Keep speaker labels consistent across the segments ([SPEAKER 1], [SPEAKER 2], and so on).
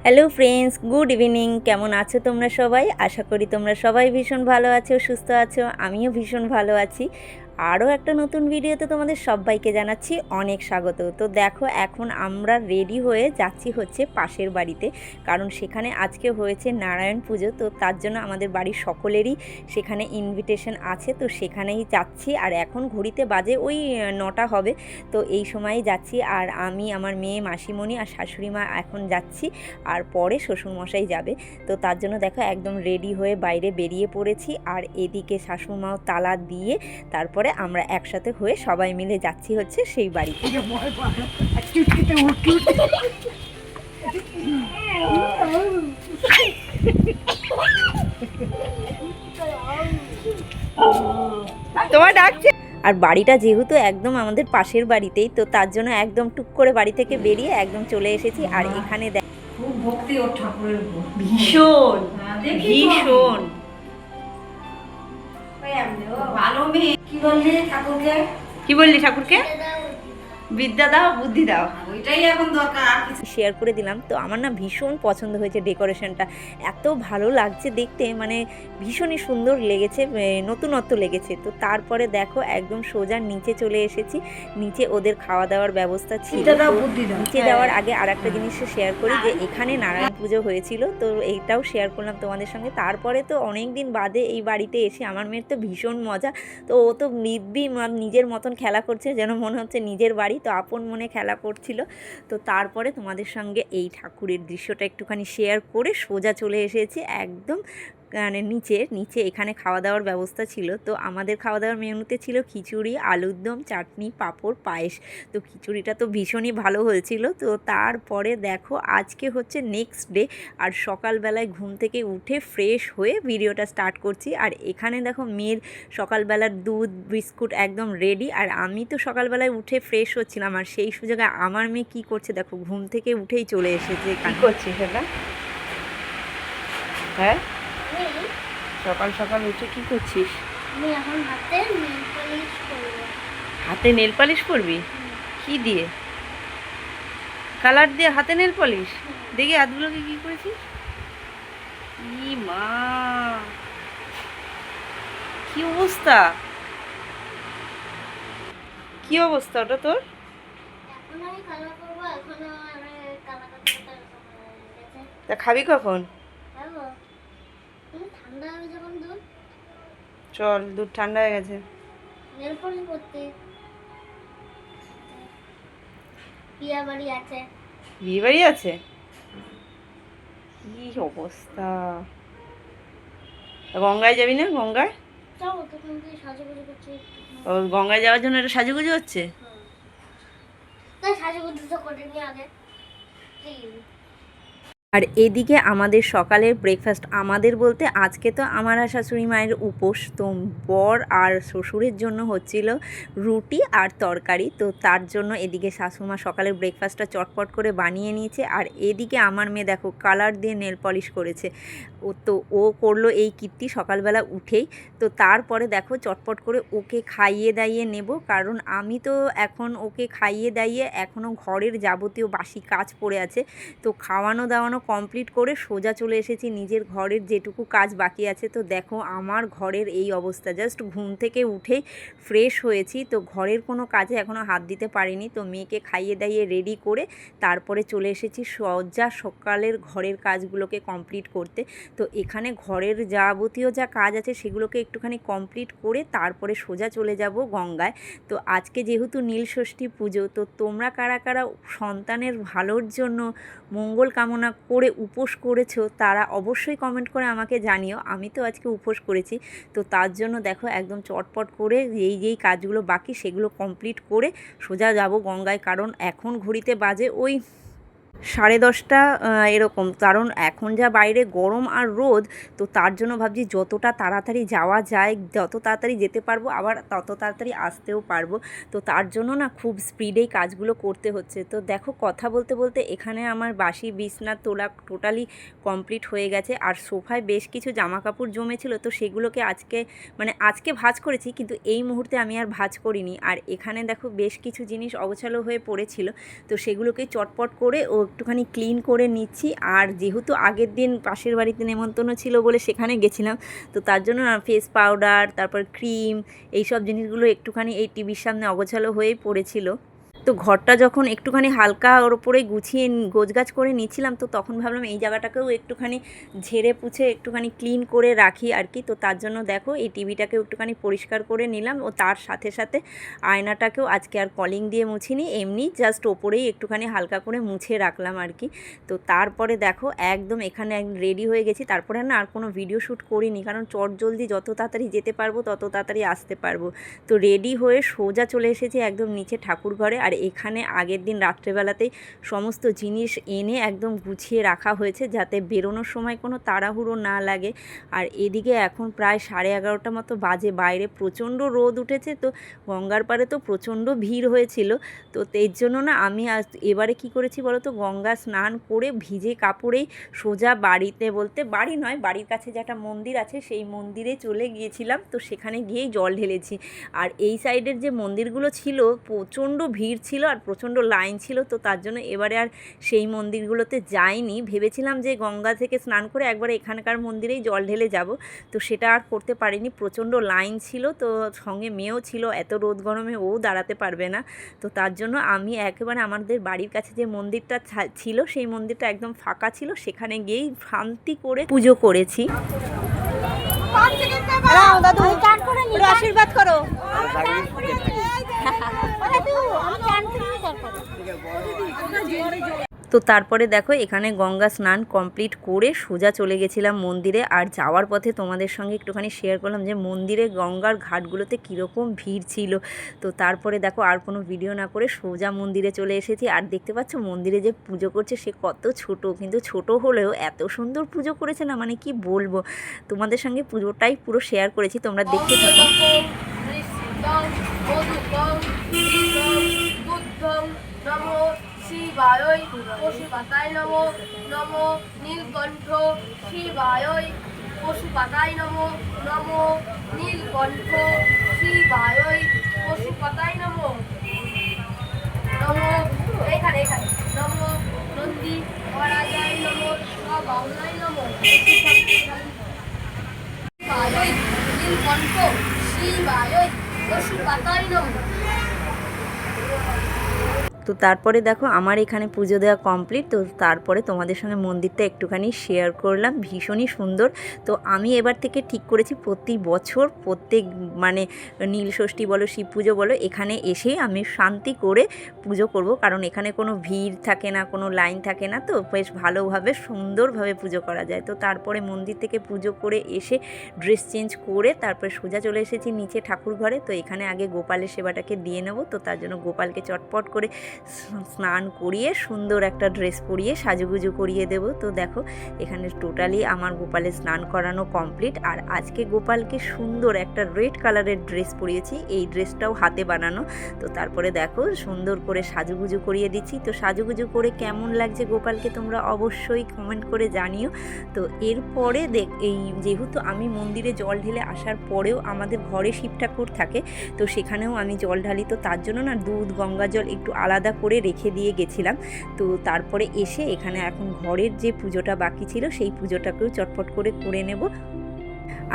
[SPEAKER 1] Hello friends, good evening. কেমন আছো তোমরা সবাই? আশা করি তোমরা সবাই ভীষণ ভালো আছো, সুস্থ আছো। আমিও ভীষণ ভালো আছি। আরও একটা নতুন ভিডিওতে তোমাদের সবাইকে জানাচ্ছি অনেক স্বাগত। তো দেখো, এখন আমরা রেডি হয়ে যাচ্ছি হচ্ছে পাশের বাড়িতে, কারণ সেখানে আজকে হয়েছে নারায়ণ পুজো। তো তার জন্য আমাদের বাড়ির সকলেরই সেখানে ইনভিটেশন আছে, তো সেখানেই যাচ্ছি। আর এখন ঘড়িতে বাজে ওই 9টা হবে। তো এই সময়ই যাচ্ছি, আর আমি, আমার মেয়ে, মাসিমণি আর শাশুড়ি মা এখন যাচ্ছি, আর পরে শ্বশুরমশাই যাবে। তো তার জন্য দেখো একদম রেডি হয়ে বাইরে বেরিয়ে পড়েছি। আর এদিকে শাশুড়িমাও তালা দিয়ে তারপরে আমরা একসাথে হয়ে সবাই মিলে যাচ্ছি হচ্ছে সেই বাড়িতে। তোমার ডাকছে। আর বাড়িটা যেহেতু একদম আমাদের পাশের বাড়িতেই, তো তার জন্য একদম টুক করে বাড়ি থেকে বেরিয়ে একদম চলে এসেছি। আর এখানে
[SPEAKER 2] খুব ভক্তি ওর ঠাকুরের উপর,
[SPEAKER 1] ভীষণ ভীষণ
[SPEAKER 2] ভালো মেয়ে। কি বললি ঠাকুরকে?
[SPEAKER 1] কি বললি ঠাকুরকে? বিদ্যা দাও, বুদ্ধি দাও।
[SPEAKER 2] ওইটাই এখন দরকার, আর কিছু।
[SPEAKER 1] শেয়ার করে দিলাম। তো আমার না ভীষণ পছন্দ হয়েছে ডেকোরেশনটা, এত ভালো লাগছে দেখতে, মানে ভীষণই সুন্দর লেগেছে, নতুনত্ব লেগেছে। তো তারপরে দেখো একদম সোজা নিচে চলে এসেছি। নিচে ওদের খাওয়া দাওয়ার ব্যবস্থা ছিল। নিচে যাওয়ার আগে আর একটা জিনিস শেয়ার করি, যে এখানে নারায়ণ পুজো হয়েছিল, তো এইটাও শেয়ার করলাম তোমাদের সঙ্গে। তারপরে তো অনেক দিন বাদে এই বাড়িতে এসে আমার মেয়ের তো ভীষণ মজা। তো ও তো নিব্বি নিজের মতন খেলা করছে, যেন মনে হচ্ছে নিজের বাড়ি, তো আপন মনে খেলা করছিল। তো তারপরে তোমাদের সঙ্গে এই ঠাকুরের দৃশ্যটা একটুখানি শেয়ার করে সোজা চলে এসেছি একদম মানে নিচে এখানে খাওয়া দাওয়ার ব্যবস্থা ছিল। তো আমাদের খাওয়া দাওয়ার মেনুতে ছিল খিচুড়ি, আলুর দম, চাটনি, পাঁপড়, পায়েস। তো খিচুড়িটা তো ভীষণই ভালো হয়েছিল। তো তারপরে দেখো আজকে হচ্ছে নেক্সট ডে, আর সকালবেলায় ঘুম থেকে উঠে ফ্রেশ হয়ে ভিডিওটা স্টার্ট করছি। আর এখানে দেখো মেয়ের সকালবেলার দুধ বিস্কুট একদম রেডি, আর আমি তো সকালবেলায় উঠে ফ্রেশ হচ্ছিলাম। আর সেই সুযোগে আমার মেয়ে কী করছে দেখো, ঘুম থেকে উঠেই চলে এসেছে। কী করছিস সেটা? হ্যাঁ, সকাল সকাল উঠে কি করছিস?
[SPEAKER 3] আমি এখন হাতে নেল পলিশ করব।
[SPEAKER 1] হাতে নেল পালিশ করবি? কি দিয়ে? কালার দিয়ে হাতে নেল পলিশ? দেখি হাতগুলোকে কি করেছিস। ই মা, কি অবস্থা, কি অবস্থা ওটা তোর?
[SPEAKER 3] এখন আমি কালার করব, এখনো আমি কালার করতে গেছে।
[SPEAKER 1] তা খাবি কখন?
[SPEAKER 3] খাবো তুমি, ঠান্ডা হবে যখন দুধ।
[SPEAKER 1] চল, দুধ ঠান্ডা হয়ে গেছে।
[SPEAKER 3] নেল পলিশ করতে বিয়ে বাড়ি আছে।
[SPEAKER 1] বিয়ে বাড়ি আছে? কি অবস্থা! গঙ্গায় যাবি না? গঙ্গায়?
[SPEAKER 3] যাবো তখন কি সাজুগুজু করছি
[SPEAKER 1] ও, গঙ্গায় যাওয়ার জন্য এটা সাজুগুজু হচ্ছে?
[SPEAKER 3] তাই সাজুগুজু তো করিনি আগে।
[SPEAKER 1] আর এদিকে আমাদের সকালের ব্রেকফাস্ট, আমাদের বলতে আজকে তো আমার আর শাশুড়ি মায়ের উপোস। তো বর আর শ্বশুরের জন্য হচ্ছিল রুটি আর তরকারি। তো তার জন্য এদিকে শাশুড়িমা সকালের ব্রেকফাস্টটা চটপট করে বানিয়ে নিয়েছে। আর এদিকে আমার মেয়ে দেখো কালার দিয়ে নেল পলিশ করেছে। ও করলো এই কীর্তি সকালবেলা উঠেই। তো তারপরে দেখো চটপট করে ওকে খাইয়ে দাইয়ে নেব, কারণ আমি তো এখন ওকে খাইয়ে দাইয়ে এখনও ঘরের যাবতীয় বাসি কাজ পড়ে আছে। তো খাওয়ানো দাওয়ানো কমপ্লিট করে সোজা চলে এসেছি নিজের ঘরের যেটুকু কাজ বাকি আছে। তো দেখো আমার ঘরের এই অবস্থা, জাস্ট ঘুম থেকে উঠেই ফ্রেশ হয়েছি, তো ঘরের কোনো কাজে এখনও হাত দিতে পারিনি। তো মেয়েকে খাইয়ে দাইয়ে রেডি করে তারপরে চলে এসেছি সোজা সকালের ঘরের কাজগুলোকে কমপ্লিট করতে। তো এখানে ঘরের যাবতীয় যা কাজ আছে সেগুলোকে একটুখানি কমপ্লিট করে তারপরে সোজা চলে যাব গঙ্গায়। তো আজকে যেহেতু নীলষষ্ঠী পুজো, তো তোমরা কারা কারা সন্তানের ভালোর জন্য মঙ্গল কামনা করে উপোস করেছো তারা অবশ্যই কমেন্ট করে আমাকে জানিও। আমি তো আজকে উপোস করেছি। তো তার জন্য দেখো একদম চটপট করে যেই কাজগুলো বাকি সেগুলো কমপ্লিট করে সোজা যাব গঙ্গায়, কারণ এখন ঘড়িতে বাজে ওই 10:30 এরকম। কারণ এখন যা বাইরে গরম আর রোদ, তো তার জন্য ভাবছি যতটা তাড়াতাড়ি যাওয়া যায়, যত তাড়াতাড়ি যেতে পারবো আবার তত তাড়াতাড়ি আসতেও পারবো। তো তার জন্য না খুব স্পিডেই কাজগুলো করতে হচ্ছে। তো দেখো কথা বলতে বলতে এখানে আমার বাসি বিছনা তোলা টোটালি কমপ্লিট হয়ে গেছে। আর সোফায় বেশ কিছু জামা কাপড় জমেছিল, তো সেগুলোকে আজকে ভাঁজ করেছি, কিন্তু এই মুহূর্তে আমি আর ভাঁজ করিনি। আর এখানে দেখো বেশ কিছু জিনিস অগোছালো হয়ে পড়েছিল, তো সেগুলোকে চটপট করে একটুখানি ক্লিন করে নিচ্ছি। আর যেহেতু আগের দিন পাশের বাড়িতে নেমন্তন্ন ছিল বলে সেখানে গেছিলাম, তো তার জন্য না ফেস পাউডার, তারপর ক্রিম, এইসব জিনিসগুলো একটুখানি এই টিভির সামনে অগোছালো হয়েই পড়েছিল। তো ঘরটা যখন একটুখানি হালকা ওর ওপরে গুছিয়ে গোছগাছ করে নিচ্ছিলাম, তো তখন ভাবলাম এই জায়গাটাকেও একটুখানি ঝেড়ে পুছে একটুখানি ক্লিন করে রাখি আর কি। তো তার জন্য দেখো এই টিভিটাকেও একটুখানি পরিষ্কার করে নিলাম, ও তার সাথে সাথে আয়নাটাকেও আজকে আর কলিং দিয়ে মুছিনি, এমনি জাস্ট ওপরেই একটুখানি হালকা করে মুছে রাখলাম আর কি। তো তারপরে দেখো একদম এখানে রেডি হয়ে গেছি। তারপরে না আর কোনো ভিডিও শ্যুট করিনি, কারণ চটজলদি যত তাড়াতাড়ি যেতে পারবো তত তাড়াতাড়ি আসতে পারবো। তো রেডি হয়ে সোজা চলে এসেছি একদম নিচে ঠাকুর ঘরে। আর এখানে আগের দিন রাত্রেবেলাতেই সমস্ত জিনিস এনে একদম গুছিয়ে রাখা হয়েছে, যাতে বেরোনোর সময় কোনো তাড়াহুড়ো না লাগে। আর এদিকে এখন প্রায় 11:30 মতো বাজে, বাইরে প্রচণ্ড রোদ উঠেছে, তো গঙ্গার পাড়ে তো প্রচণ্ড ভিড় হয়েছিল। তো এর জন্য না আমি এবারে কি করেছি বলো তো, গঙ্গা স্নান করে ভিজে কাপড়েই সোজা বাড়িতে, বলতে বাড়ি নয়, বাড়ির কাছে যে একটা মন্দির আছে সেই মন্দিরে চলে গিয়েছিলাম। তো সেখানে গিয়েই জল ঢেলেছি। আর এই সাইডের যে মন্দিরগুলো ছিল প্রচণ্ড ভিড় ছিল আর প্রচণ্ড লাইন ছিল, তো তার জন্য এবারে আর সেই মন্দিরগুলোতে যাইনি। ভেবেছিলাম যে গঙ্গা থেকে স্নান করে একবারে এখানকার মন্দিরেই জল ঢেলে যাব, তো সেটা আর করতে পারিনি। প্রচণ্ড লাইন ছিল, তো সঙ্গে মেয়েও ছিল, এত রোদ গরমে ও দাঁড়াতে পারবে না। তো তার জন্য আমি একেবারে আমাদের বাড়ির কাছে যে মন্দিরটা ছিল সেই মন্দিরটা একদম ফাঁকা ছিল, সেখানে গিয়েই শান্তি করে পুজো করেছি। আশীর্বাদ করো। তো তারপরে দেখো এখানে গঙ্গা স্নান কমপ্লিট করে সোজা চলে গেছিলাম মন্দিরে। আর যাওয়ার পথে তোমাদের সঙ্গে একটুখানি শেয়ার করলাম যে মন্দিরে গঙ্গার ঘাটগুলোতে কীরকম ভিড় ছিল। তো তারপরে দেখো আর কোনো ভিডিও না করে সোজা মন্দিরে চলে এসেছি। আর দেখতে পাচ্ছ মন্দিরে যে পুজো করছে সে কত ছোট, কিন্তু ছোট হলেও এত সুন্দর পুজো করেছে না, মানে কি বলবো। তোমাদের সঙ্গে পুজোটাই পুরো শেয়ার করেছি, তোমরা দেখতে থাকো।
[SPEAKER 4] নমো শিবায় পশুপাতায় নমো, নমো নীলকণ্ঠ শিবায় পশুপাতায় নমো, নমো নীলকণ্ঠ শিবায় পশুপাতায় নমো, নমো এখানে নমো নন্দী মহারাজায় নমো, বাংলায় নমো শিবায় নীলকণ্ঠ শিবায় পশুপাতায় নমো।
[SPEAKER 1] তো তারপরে দেখো আমার এখানে পুজো দেওয়া কমপ্লিট। তো তারপরে তোমাদের সঙ্গে মন্দিরটা একটুখানি শেয়ার করলাম, ভীষণই সুন্দর। তো আমি এবার থেকে ঠিক করেছি প্রতি বছর প্রত্যেক মানে নীলষষ্ঠী বলো শিব পুজো বলো এখানে এসেই আমি শান্তি করে পুজো করব, কারণ এখানে কোনো ভিড় থাকে না, কোনো লাইন থাকে না, তো বেশ ভালোভাবে সুন্দরভাবে পুজো করা যায়। তো তারপরে মন্দির থেকে পুজো করে এসে ড্রেস চেঞ্জ করে তারপরে সোজা চলে এসেছি নিচে ঠাকুর ঘরে। তো এখানে আগে গোপালের সেবাটাকে দিয়ে নেব, তো তার জন্য গোপালকে চটপট করে স্নান করিয়ে সুন্দর একটা ড্রেস পরিয়ে সাজুগুজু করিয়ে দেব। তো দেখো এখানে টোটালি আমার গোপালের স্নান করানো কমপ্লিট। আর আজকে গোপালকে সুন্দর একটা রেড কালারের ড্রেস পরিয়েছি, এই ড্রেসটাও হাতে বানানো। তো তারপরে দেখো সুন্দর করে সাজুগুজু করিয়ে দিচ্ছি। তো সাজুগুজু করে কেমন লাগছে গোপালকে তোমরা অবশ্যই কমেন্ট করে জানিও। তো এরপরে এই যেহেতু আমি মন্দিরে জল ঢেলে আসার পরেও আমাদের ঘরে শিব ঠাকুর থাকে, তো সেখানেও আমি জল ঢালি। তো তার জন্য না দুধ গঙ্গা জল একটু আলাদা করে রেখে দিয়ে গেছিলাম। তো তারপরে এসে এখানে এখন ঘরের যে পুজোটা বাকি ছিল সেই পুজোটাকেও চটপট করে নেব।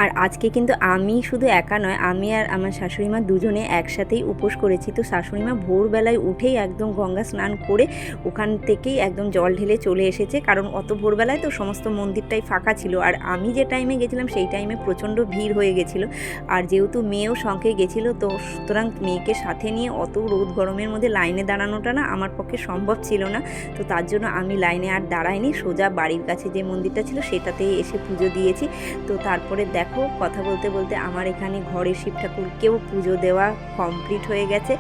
[SPEAKER 1] আর আজকে কিন্তু আমি শুধু একা নয়, আমি আর আমার শাশুড়িমা দুজনে একসাথেই উপোস করেছি। তো শাশুড়িমা ভোরবেলায় উঠেই একদম গঙ্গা স্নান করে ওখান থেকেই একদম জল ঢেলে চলে এসেছে, কারণ অত ভোরবেলায় তো সমস্ত মন্দিরটাই ফাঁকা ছিল। আর আমি যে টাইমে গেছিলাম সেই টাইমে প্রচণ্ড ভিড় হয়ে গেছিলো। আর যেহেতু মেয়েও সঙ্গে গেছিলো, তো সুতরাং মেয়েকে সাথে নিয়ে অত রোদ গরমের মধ্যে লাইনে দাঁড়ানোটা না আমার পক্ষে সম্ভব ছিল না। তো তার জন্য আমি লাইনে আর দাঁড়াইনি, সোজা বাড়ির কাছে যে মন্দিরটা ছিল সেটাতেই এসে পুজো দিয়েছি। তো তারপরে দেখো কথা বলতে বলতে আমার এখানে ঘরে শিব ঠাকুরকেও পুজো দেওয়া কমপ্লিট হয়ে গেছে।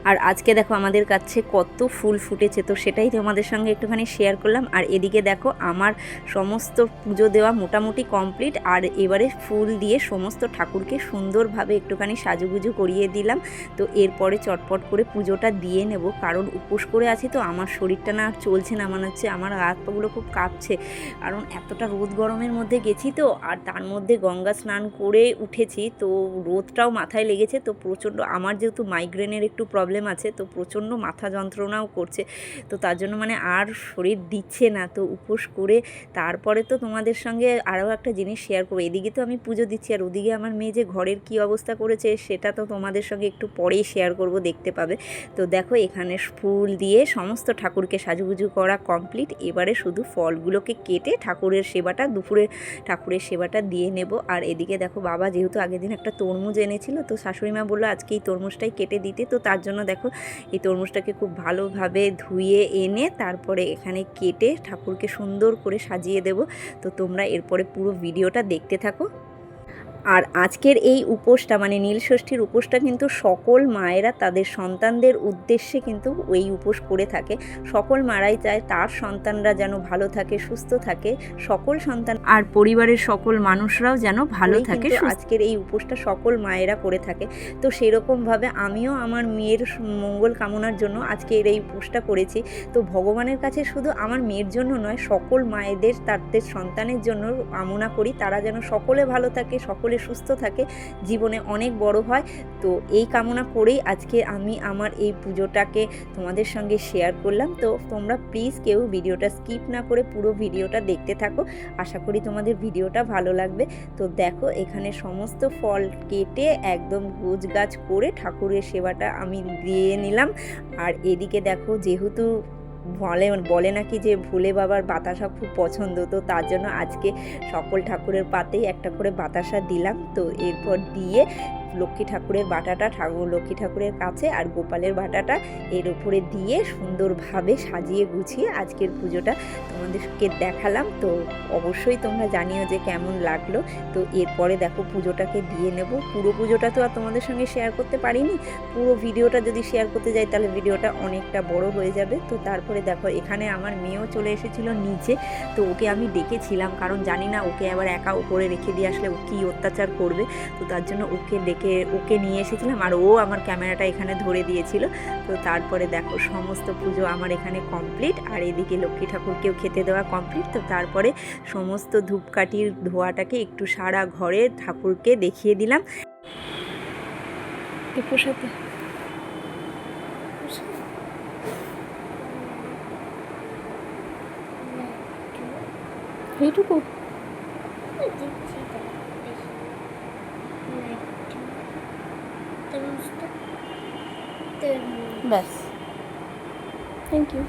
[SPEAKER 1] আর আজকে দেখো আমাদের কাছে কত ফুল ফুটেছে, তো সেটাই তোমাদের সঙ্গে একটুখানি শেয়ার করলাম। আর এদিকে দেখো আমার সমস্ত পুজো দেওয়া মোটামুটি কমপ্লিট। আর এবারে ফুল দিয়ে সমস্ত ঠাকুরকে সুন্দরভাবে একটুখানি সাজুগুজু করিয়ে দিলাম। তো এরপরে চটপট করে পুজোটা দিয়ে নেব, কারণ উপোস করে আছি তো আমার শরীরটা না আর চলছে না, মনে হচ্ছে আমার হাত পাগুলো খুব কাঁপছে, কারণ এতটা রোদ গরমের মধ্যে গেছি। তো আর তার মধ্যে গঙ্গা স্নান করে উঠেছি, তো রোদটাও মাথায় লেগেছে। তো প্রচণ্ড আমার যেহেতু মাইগ্রেনের একটু প্রবলেম প্রবলেম আছে, তো প্রচণ্ড মাথা যন্ত্রণাও করছে, তো তার জন্য মানে আর শরীর দিচ্ছে না। তো উপোস করে তারপরে তো তোমাদের সঙ্গে আরও একটা জিনিস শেয়ার করবো। এদিকে তো আমি পুজো দিচ্ছি, আর ওদিকে আমার মেয়ে যে ঘরের কী অবস্থা করেছে সেটা তো তোমাদের সঙ্গে একটু পরেই শেয়ার করব, দেখতে পাবে। তো দেখো এখানে ফুল দিয়ে সমস্ত ঠাকুরকে সাজুগুজু করা কমপ্লিট। এবারে শুধু ফলগুলোকে কেটে ঠাকুরের সেবাটা, দুপুরে ঠাকুরের সেবাটা দিয়ে নেব। আর এদিকে দেখো বাবা যেহেতু আগের দিন একটা তরমুজ এনেছিল, তো শাশুড়ি মা বললো আজকে এই তরমুজটাই কেটে দিতে। তো তার জন্য দেখো এই তরমুজটাকে খুব ভালোভাবে ধুয়ে এনে তারপরে এখানে কেটে ঠাকুরকে সুন্দর করে সাজিয়ে দেব। তো তোমরা এরপরে পুরো ভিডিওটা দেখতে থাকো। আর আজকের এই উপোসটা মানে নীলষষ্ঠীর উপোসটা কিন্তু সকল মায়েরা তাদের সন্তানদের উদ্দেশ্যে কিন্তু এই উপোস করে থাকে। সকল মারাই চায় তার সন্তানরা যেন ভালো থাকে, সুস্থ থাকে, সকল সন্তান আর পরিবারের সকল মানুষরাও যেন ভালো থাকে। আজকের এই উপোসটা সকল মায়েরা করে থাকে। তো সেরকমভাবে আমিও আমার মেয়ের মঙ্গল কামনার জন্য আজকের এই উপোসটা করেছি। তো ভগবানের কাছে শুধু আমার মেয়ের জন্য নয়, সকল মায়েদের তাদের সন্তানের জন্য কামনা করি তারা যেন সকলে ভালো থাকে, সকলে সুস্থ থাকে, জীবনে অনেক বড় হয়। তো এই কামনা করেই আজকে আমি আমার এই পুজোটাকে তোমাদের সঙ্গে শেয়ার করলাম। তো তোমরা প্লিজ কেউ ভিডিওটা স্কিপ না করে পুরো ভিডিওটা দেখতে থাকো, আশা করি তোমাদের ভিডিওটা ভালো লাগবে। তো দেখো এখানে সমস্ত ফল কেটে একদম গোছগাছ করে ঠাকুরের সেবাটা আমি দিয়ে নিলাম। আর এদিকে দেখো যেহেতু বলে নাকি যে ভোলে বাবার বাতাসা খুব পছন্দ, তো তার জন্য আজকে সকল ঠাকুরের পাতেই একটা করে বাতাসা দিলাম। তো এরপর দিয়ে লক্ষ্মী ঠাকুরের বাটাটা লক্ষ্মী ঠাকুরের কাছে আর গোপালের বাটাটা এর উপরে দিয়ে সুন্দরভাবে সাজিয়ে গুছিয়ে আজকের পুজোটা তোমাদেরকে দেখালাম। তো অবশ্যই তোমরা জানিও যে কেমন লাগলো। তো এরপরে দেখো পুজোটাকে দিয়ে নেব। পুরো পুজোটা তো আর তোমাদের সঙ্গে শেয়ার করতে পারিনি, পুরো ভিডিওটা যদি শেয়ার করতে যাই তাহলে ভিডিওটা অনেকটা বড় হয়ে যাবে। তো তারপরে দেখো এখানে আমার মেয়েও চলে এসেছিল নিচে, তো ওকে আমি ডেকেছিলাম কারণ জানি না ওকে আবার একা উপরে রেখে দিয়ে আসলে ও কী অত্যাচার করবে। তো তার জন্য ওকে নিয়ে এসেছিলাম, আর ও আমার ক্যামেরাটা এখানে ধরে দিয়েছিল। তো তারপরে দেখো সমস্ত পুজো আমার এখানে কমপ্লিট, আর এদিকে লক্ষ্মী ঠাকুরকেও খেতে দেওয়া কমপ্লিট। তো তারপরে সমস্ত ধূপকাঠির ধোঁয়াটাকে একটু সারা ঘরে ঠাকুরকে দেখিয়ে দিলাম। সাথে এইটুকু ব্যাস, থ্যাংক ইউ।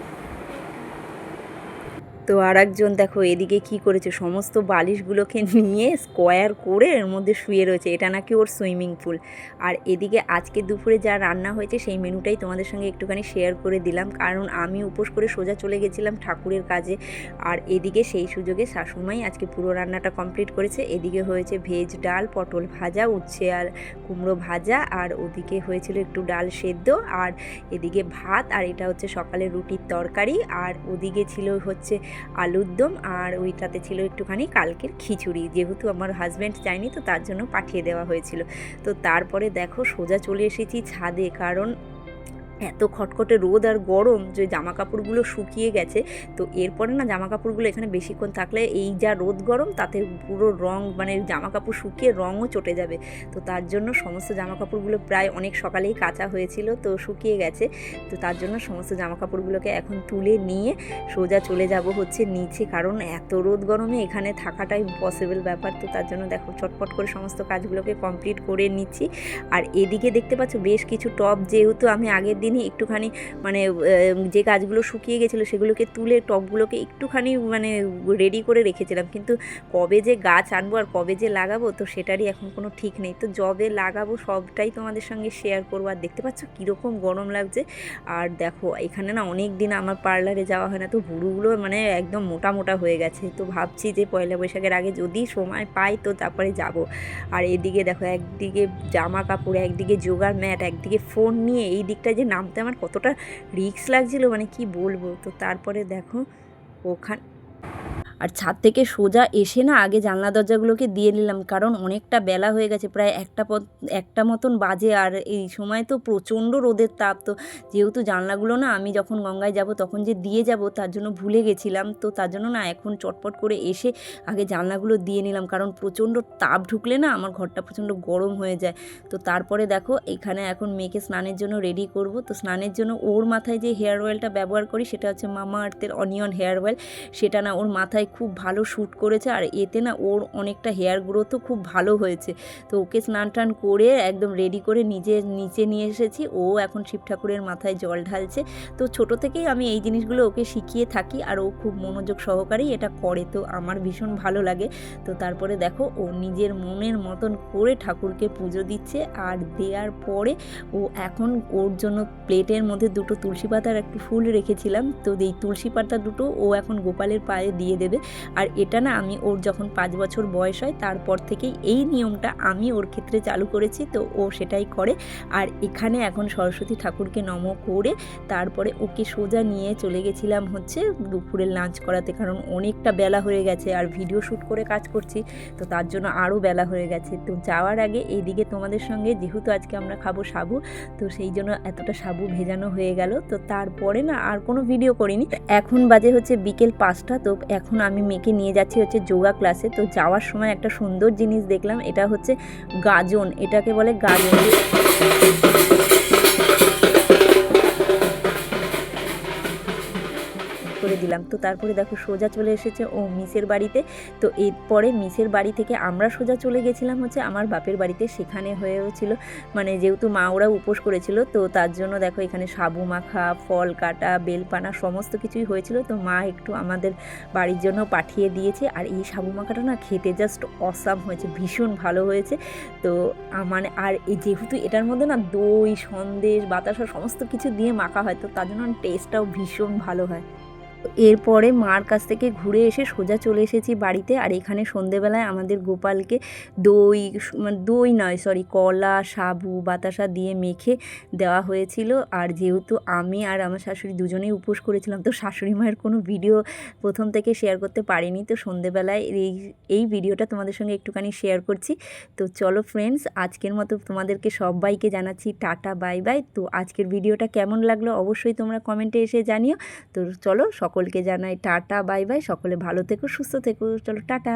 [SPEAKER 1] তো আর একজন দেখো এদিকে কি করেছে, সমস্ত বালিশগুলোকে নিয়ে স্কোয়ার করে এর মধ্যে শুয়ে রয়েছে, এটা নাকি ওর সুইমিং পুল। আর এদিকে আজকে দুপুরে যা রান্না হয়েছে সেই মেনুটাই তোমাদের সঙ্গে একটুখানি শেয়ার করে দিলাম, কারণ আমি উপোস করে সোজা চলে গেছিলাম ঠাকুরের কাজে। আর এদিকে সেই সুযোগে শাশুড়িমাই আজকে পুরো রান্নাটা কমপ্লিট করেছে। এদিকে হয়েছে ভেজ ডাল, পটল ভাজা, উচ্ছে আর কুমড়ো ভাজা, আর ওদিকে হয়েছিল একটু ডাল সেদ্ধ, আর এদিকে ভাত, আর এটা হচ্ছে সকালে রুটির তরকারি, আর ওদিকে ছিল হচ্ছে আলুর দম, আর ওইটাতে ছিল একটুখানি কালকের খিচুড়ি, যেহেতু আমার হাজব্যান্ড যায়নি তো তার জন্য পাঠিয়ে দেওয়া হয়েছিল। তো তারপরে দেখো সোজা চলে এসেছি ছাদে, কারণ এত খটখটে রোদ আর গরম যে জামা কাপড়গুলো শুকিয়ে গেছে। তো এরপরে না জামা কাপড়গুলো এখানে বেশিক্ষণ থাকলে এই যা রোদ গরম তাতে পুরো রং মানে জামা কাপড় শুকিয়ে রঙও চটে যাবে। তো তার জন্য সমস্ত জামা কাপড়গুলো প্রায় অনেক সকালেই কাচা হয়েছিল, তো শুকিয়ে গেছে। তো তার জন্য সমস্ত জামা কাপড়গুলোকে এখন তুলে নিয়ে সোজা চলে যাব হচ্ছে নিচে, কারণ এত রোদ গরমে এখানে থাকাটাই ইম্পসিবল ব্যাপার। তো তার জন্য দেখো চটপট করে সমস্ত কাজগুলোকে কমপ্লিট করে নিচ্ছি। আর এদিকে দেখতে পাচ্ছ বেশ কিছু টব, যেহেতু আমি আগের দিনই একটুখানি মানে যে গাছগুলো শুকিয়ে গেছিলো সেগুলোকে তুলে টবগুলোকে একটুখানি মানে রেডি করে রেখেছিলাম, কিন্তু কবে যে গাছ আনবো আর কবে যে লাগাবো তো সেটারই এখন কোনো ঠিক নেই। তো যবে লাগাবো সবটাই তোমাদের সঙ্গে শেয়ার করবো। আর দেখতে পাচ্ছ কীরকম গরম লাগছে। আর দেখো এখানে না অনেক দিন আমার পার্লারে যাওয়া হয় না, তো ভুরুগুলো মানে একদম মোটা মোটা হয়ে গেছে। তো ভাবছি যে পয়লা বৈশাখের আগে যদি সময় পাই তো তারপরে যাব। আর এদিকে দেখো একদিকে জামা কাপড়, একদিকে যোগার ম্যাট, একদিকে ফোন নিয়ে এই দিকটা যে নামতে আমার কতটা রিস্ক লাগছিল মানে কি বলবো। তো তারপরে দেখো ওখানে আর ছাদ থেকে সোজা এসে না আগে জানলা দরজাগুলোকে দিয়ে নিলাম, কারণ অনেকটা বেলা হয়ে গেছে, প্রায় একটা মতন বাজে। আর এই সময় তো প্রচণ্ড রোদের তাপ, তো যেহেতু জানলাগুলো না আমি যখন গঙ্গায় যাব তখন যে দিয়ে যাব তার জন্য ভুলে গেছিলাম, তো তার জন্য না এখন চটপট করে এসে আগে জানলাগুলো দিয়ে নিলাম, কারণ প্রচণ্ড তাপ ঢুকলে না আমার ঘরটা প্রচণ্ড গরম হয়ে যায়। তো তারপরে দেখো এখানে এখন মেয়েকে স্নানের জন্য রেডি করব। তো স্নানের জন্য ওর মাথায় যে হেয়ার অয়েলটা ব্যবহার করি সেটা হচ্ছে মামা আর্থের অনিয়ন হেয়ার অয়েল। সেটা না ওর মাথায় খুব ভালো শ্যুট করেছে, আর এতে না ওর অনেকটা হেয়ার গ্রোথও খুব ভালো হয়েছে। তো ওকে স্নান টান করে একদম রেডি করে নিচে নিয়ে এসেছি। ও এখন শিব ঠাকুরের মাথায় জল ঢালছে। তো ছোট থেকেই আমি এই জিনিসগুলো ওকে শিখিয়ে থাকি, আর ও খুব মনোযোগ সহকারেই এটা করে, তো আমার ভীষণ ভালো লাগে। তো তারপরে দেখো ও নিজের মনের মতন করে ঠাকুরকে পুজো দিচ্ছে, আর দেওয়ার পরে ও এখন ওর জন্য প্লেটের মধ্যে দুটো তুলসী পাতার একটু ফুল রেখেছিলাম, তো এই তুলসী পাতা দুটো ও এখন গোপালের পায়ে দিয়ে দেবে। আর এটা না আমি ওর যখন 5 বছর বয়স হয় তারপর থেকেই এই নিয়মটা আমি ওর ক্ষেত্রে চালু করেছি, তো ও সেটাই করে। আর এখানে এখন সরস্বতী ঠাকুরকে নম করে তারপরে ওকে সোজা নিয়ে চলে গেছিলাম হচ্ছে দুপুরের লাঞ্চ করাতে, কারণ অনেকটা বেলা হয়ে গেছে আর ভিডিও শ্যুট করে কাজ করছি, তো তার জন্য আরও বেলা হয়ে গেছে। তো যাওয়ার আগে এইদিকে তোমাদের সঙ্গে যেহেতু আজকে আমরা খাবো সাবু, তো সেই জন্য এতটা সাবু ভেজানো হয়ে গেল। তো তারপরে না আর কোনো ভিডিও করিনি। এখন বাজে হচ্ছে বিকেল 5টা। তো এখন আমি মেয়েকে নিয়ে যাচ্ছি হচ্ছে যোগা ক্লাসে। তো যাওয়ার সময় একটা সুন্দর জিনিস দেখলাম, এটা হচ্ছে গাজন, এটাকে বলে গাজন। করে দিলাম। তো তারপরে দেখো সোজা চলে এসেছে ও মিসের বাড়িতে। তো এরপরে মিসের বাড়ি থেকে আমরা সোজা চলে গেছিলাম হচ্ছে আমার বাপের বাড়িতে। সেখানে হয়েছিল মানে যেহেতু মা ওরা উপোস করেছিল, তো তার জন্য দেখো এখানে সাবু মাখা, ফল কাটা, বেলপানা সমস্ত কিছুই হয়েছিল। তো মা একটু আমাদের বাড়ির জন্য পাঠিয়ে দিয়েছে। আর এই সাবু মাখাটা না খেতে জাস্ট অসাম হয়েছে, ভীষণ ভালো হয়েছে। তো মানে আর এই যেহেতু এটার মধ্যে না দই, সন্দেশ, বাতাসা সমস্ত কিছু দিয়ে মাখা হয়, তো তার জন্য টেস্টটাও ভীষণ ভালো হয়। এরপরে মার কাছ থেকে ঘুরে এসে সোজা চলে এসেছি বাড়িতে। আর এখানে সন্ধেবেলায় আমাদের গোপালকে দই নয় সরি কলা, সাবু, বাতাসা দিয়ে মেখে দেওয়া হয়েছিল। আর যেহেতু আমি আর আমার শাশুড়ি দুজনেই উপোস করেছিলাম, তো শাশুড়ি মায়ের কোনো ভিডিও প্রথম থেকে শেয়ার করতে পারিনি, তো সন্ধেবেলায় এই ভিডিওটা তোমাদের সঙ্গে একটুখানি শেয়ার করছি। তো চলো ফ্রেন্ডস, আজকের মতো তোমাদেরকে সবাইকে জানাচ্ছি টাটা বাই বাই। তো আজকের ভিডিওটা কেমন লাগলো অবশ্যই তোমরা কমেন্টে এসে জানিও। তো চলো সকলকে জানাই টাটা বাই বাই, সকলে ভালো থেকো, সুস্থ থেকো, চলো টাটা।